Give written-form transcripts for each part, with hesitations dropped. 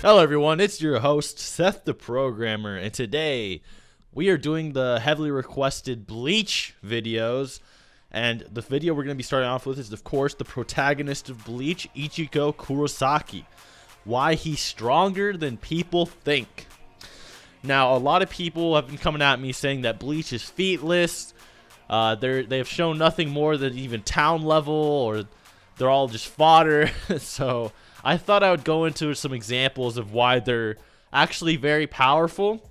Hello everyone, it's your host, Seth the Programmer, and today we are doing the heavily requested Bleach videos, and the video we're going to be starting off with is, of course, the protagonist of Bleach, Ichigo Kurosaki. Why he's stronger than people think. Now, a lot of people have been coming at me saying that Bleach is featless, they have shown nothing more than even town level, or they're all just fodder, so I thought I would go into some examples of why they're actually very powerful.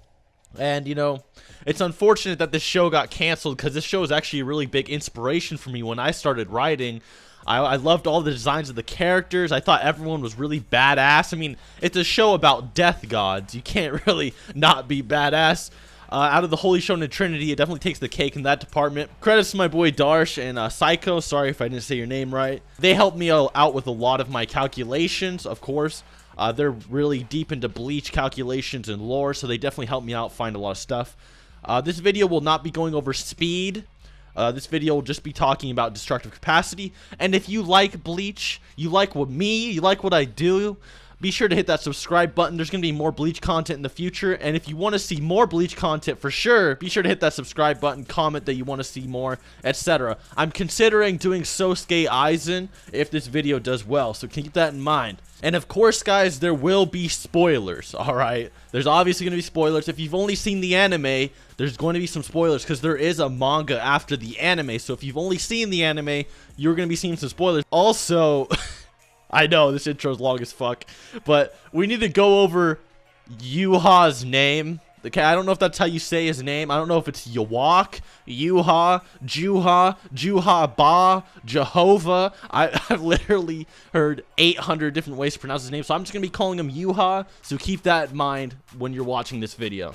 And, you know, it's unfortunate that this show got canceled because this show is actually a really big inspiration for me when I started writing. I loved all the designs of the characters. I thought everyone was really badass. I mean, it's a show about death gods. You can't really not be badass. Out of the Holy Shonen Trinity, it definitely takes the cake in that department. Credits to my boy Darsh and Psycho. Sorry if I didn't say your name right. They helped me out with a lot of my calculations, of course. They're really deep into Bleach calculations and lore, so they definitely helped me out find a lot of stuff. This video will not be going over speed. This video will just be talking about destructive capacity. And if you like Bleach, you like what I do, be sure to hit that subscribe button. There's going to be more Bleach content in the future. And if you want to see more Bleach content for sure, be sure to hit that subscribe button, comment that you want to see more, etc. I'm considering doing Sosuke Aizen if this video does well, so keep that in mind. And of course, guys, there will be spoilers, alright? There's obviously going to be spoilers. If you've only seen the anime, there's going to be some spoilers because there is a manga after the anime. So if you've only seen the anime, you're going to be seeing some spoilers. Also, I know this intro is long as fuck, but we need to go over Yuha's name. Okay, I don't know if that's how you say his name. I don't know if it's Yawak, Yuha, Juha Ba, Jehovah. I've literally heard 800 different ways to pronounce his name, so I'm just going to be calling him Yuha, so keep that in mind when you're watching this video.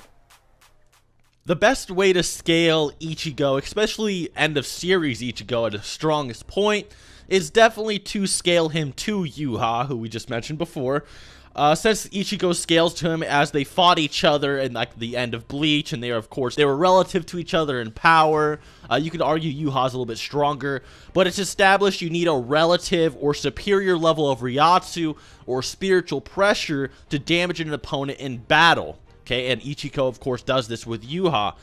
The best way to scale Ichigo, especially end of series Ichigo at his strongest point, is definitely to scale him to Yuha, who we just mentioned before. Since Ichigo scales to him as they fought each other in like the end of Bleach, and they were relative to each other in power. You could argue Yuha's a little bit stronger, but it's established you need a relative or superior level of Ryatsu or spiritual pressure to damage an opponent in battle. Okay, and Ichigo, of course, does this with Yuha.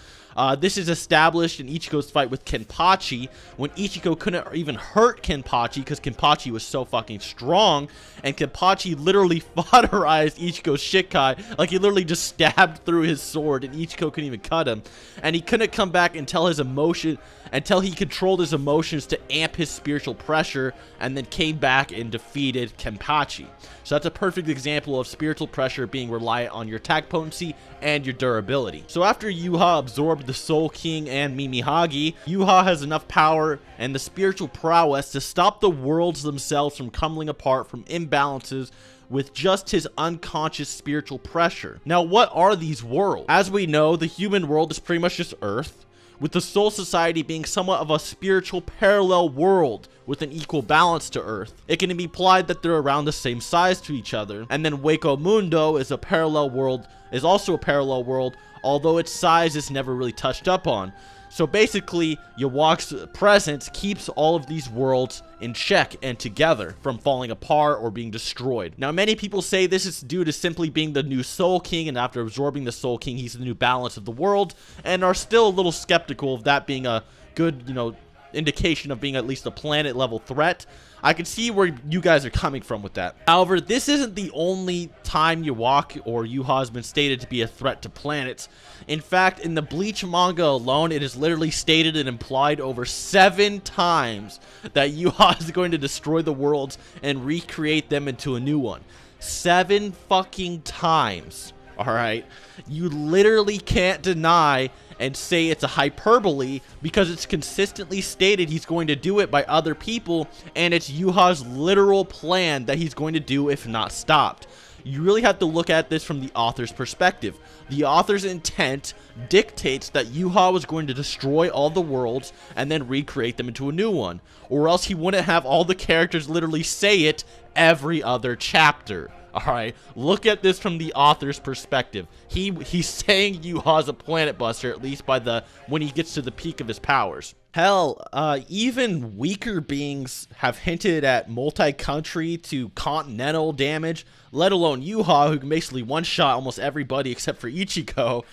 This is established in Ichigo's fight with Kenpachi, when Ichigo couldn't even hurt Kenpachi because Kenpachi was so fucking strong, and Kenpachi literally fodderized Ichigo's Shikai. Like, he literally just stabbed through his sword, and Ichigo couldn't even cut him. And he couldn't come back until he controlled his emotions to amp his spiritual pressure, and then came back and defeated Kenpachi. So that's a perfect example of spiritual pressure being reliant on your attack potency and your durability. So after Yuha absorbed the Soul King and Mimihagi, Yuha has enough power and the spiritual prowess to stop the worlds themselves from crumbling apart from imbalances with just his unconscious spiritual pressure. Now, what are these worlds? As we know, the human world is pretty much just Earth, with the Soul Society being somewhat of a spiritual parallel world with an equal balance to Earth. It can be implied that they're around the same size to each other. And then Hueco Mundo is also a parallel world, although its size is never really touched up on. So basically, Yawak's presence keeps all of these worlds in check and together from falling apart or being destroyed. Now, many people say this is due to simply being the new Soul King, and after absorbing the Soul King, he's the new balance of the world, and are still a little skeptical of that being a good, indication of being at least a planet level threat. I can see where you guys are coming from with that. However, this isn't the only time Yawak or Yuha has been stated to be a threat to planets. In fact, in the Bleach manga alone, it is literally stated and implied over 7 times that Yuha is going to destroy the worlds and recreate them into a new one. 7 fucking times. Alright? You literally can't deny and say it's a hyperbole because it's consistently stated he's going to do it by other people, and it's Yuha's literal plan that he's going to do if not stopped. You really have to look at this from the author's perspective. The author's intent dictates that Yuha was going to destroy all the worlds and then recreate them into a new one, or else he wouldn't have all the characters literally say it every other chapter. All right, look at this from the author's perspective. He's saying Yuha's a planet buster, at least by when he gets to the peak of his powers. Hell, even weaker beings have hinted at multi-country to continental damage, let alone Yuha, who can basically one-shot almost everybody except for Ichigo.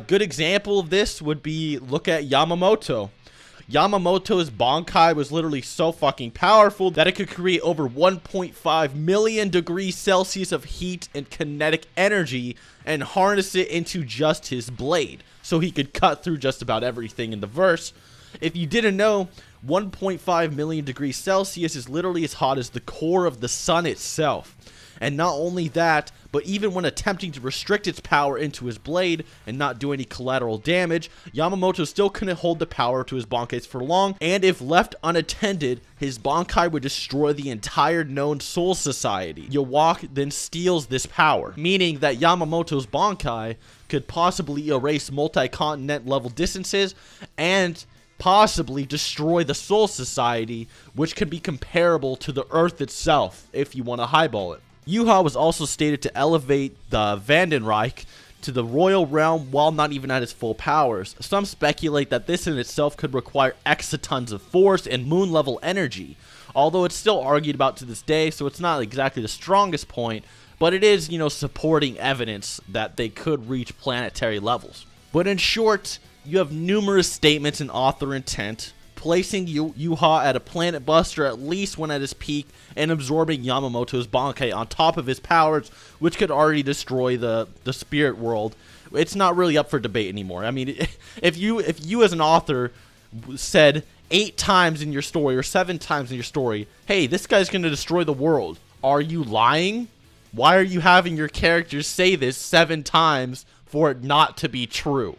Good example of this would be, look at Yamamoto. Yamamoto's Bankai was literally so fucking powerful that it could create over 1.5 million degrees Celsius of heat and kinetic energy and harness it into just his blade, so he could cut through just about everything in the verse. If you didn't know, 1.5 million degrees Celsius is literally as hot as the core of the sun itself. And not only that, but even when attempting to restrict its power into his blade and not do any collateral damage, Yamamoto still couldn't hold the power to his Bankais for long, and if left unattended, his Bankai would destroy the entire known Soul Society. Yawak then steals this power, meaning that Yamamoto's Bankai could possibly erase multi-continent level distances and possibly destroy the Soul Society, which could be comparable to the Earth itself if you want to highball it. Yuha was also stated to elevate the Vandenreich to the royal realm while not even at his full powers. Some speculate that this in itself could require exatons of force and moon level energy, although it's still argued about to this day, so it's not exactly the strongest point, but it is, supporting evidence that they could reach planetary levels. But in short, you have numerous statements in author intent, placing Yuha at a planet buster at least when at his peak, and absorbing Yamamoto's Bankai on top of his powers, which could already destroy the spirit world. It's not really up for debate anymore. I mean, if you as an author said 8 times in your story or 7 times in your story, hey, this guy's going to destroy the world, are you lying? Why are you having your characters say this 7 times for it not to be true?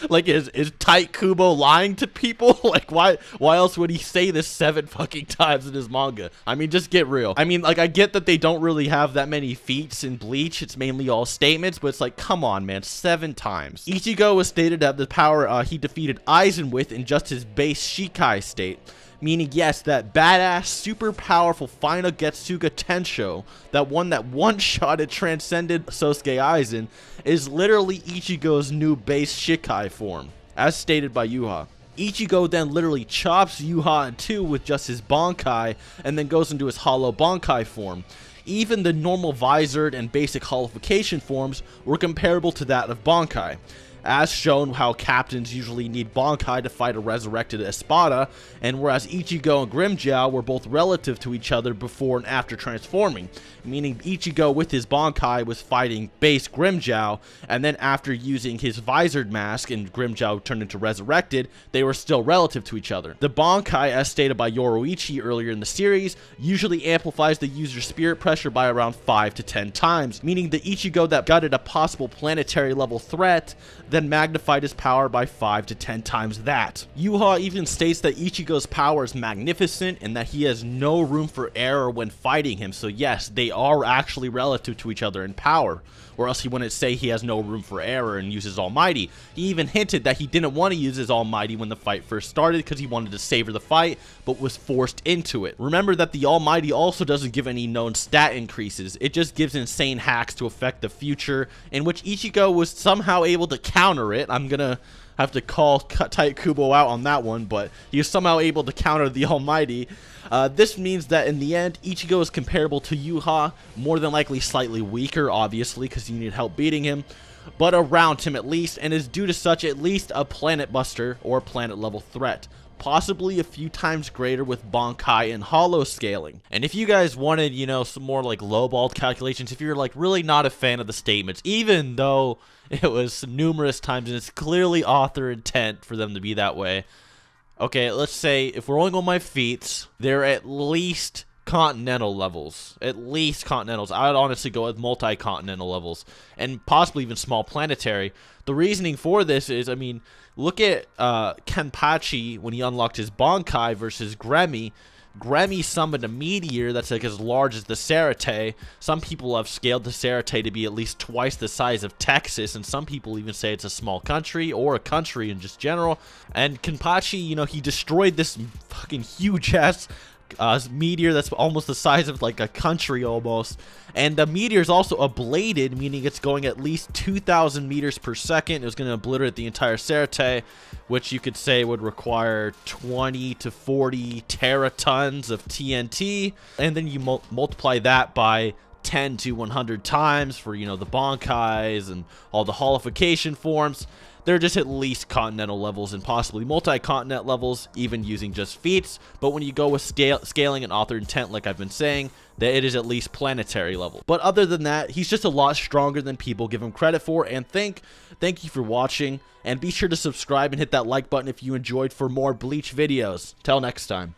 Like, is Tight Kubo lying to people? Like, why else would he say this 7 fucking times in his manga? I mean, just get real. I mean, like, I get that they don't really have that many feats in Bleach. It's mainly all statements, but it's like, come on, man, 7 times. Ichigo was stated to have the power he defeated Aizen with in just his base Shikai state. Meaning, yes, that badass, super powerful final Getsuga Tensho, that one-shot transcended Sosuke Aizen, is literally Ichigo's new base Shikai form, as stated by Yuha. Ichigo then literally chops Yuha in 2 with just his Bankai, and then goes into his Hollow Bankai form. Even the normal visored and basic holification forms were comparable to that of Bankai, as shown how captains usually need Bankai to fight a resurrected Espada, and whereas Ichigo and Grimmjow were both relative to each other before and after transforming, meaning Ichigo with his Bankai was fighting base Grimmjow, and then after using his visored mask and Grimmjow turned into resurrected, they were still relative to each other. The Bankai, as stated by Yoroichi earlier in the series, usually amplifies the user's spirit pressure by around 5 to 10 times, meaning the Ichigo that gutted a possible planetary level threat then magnified his power by 5 to 10 times that. Yuha even states that Ichigo's power is magnificent and that he has no room for error when fighting him, so yes, they are actually relative to each other in power, or else he wouldn't say he has no room for error and uses Almighty. He even hinted that he didn't want to use his Almighty when the fight first started because he wanted to savor the fight, but was forced into it. Remember that the Almighty also doesn't give any known stat increases, it just gives insane hacks to affect the future, in which Ichigo was somehow able to counter it. I'm gonna have to call Tight Kubo out on that one, but he was somehow able to counter the Almighty. This means that in the end, Ichigo is comparable to Yuha, more than likely slightly weaker, obviously, because you need help beating him, but around him at least, and is due to such at least a planet buster or planet level threat. Possibly a few times greater with Bankai and Hollow scaling. And if you guys wanted, some more like lowballed calculations, if you're like really not a fan of the statements, even though it was numerous times and it's clearly author intent for them to be that way. Okay, let's say if we're only going by feats, they're at least continental levels. At least continentals. I would honestly go with multi-continental levels. And possibly even small planetary. The reasoning for this is, I mean, look at Kenpachi when he unlocked his Bankai versus Gremmy. Gremmy summoned a meteor that's like as large as the Sarate. Some people have scaled the Sarate to be at least twice the size of Texas, and some people even say it's a small country or a country in just general. And Kenpachi, he destroyed this fucking huge ass meteor that's almost the size of like a country almost. And the meteor is also ablated, meaning it's going at least 2,000 meters per second. It was going to obliterate the entire Cerate, which you could say would require 20 to 40 teratons of TNT. And then you multiply that by 10 to 100 times for, you know, the Bankais and all the holification forms. They're just at least continental levels and possibly multi-continent levels, even using just feats. But when you go with scaling and author intent, like I've been saying, that it is at least planetary level. But other than that, he's just a lot stronger than people give him credit for. And thank you for watching. And be sure to subscribe and hit that like button if you enjoyed for more Bleach videos. Till next time.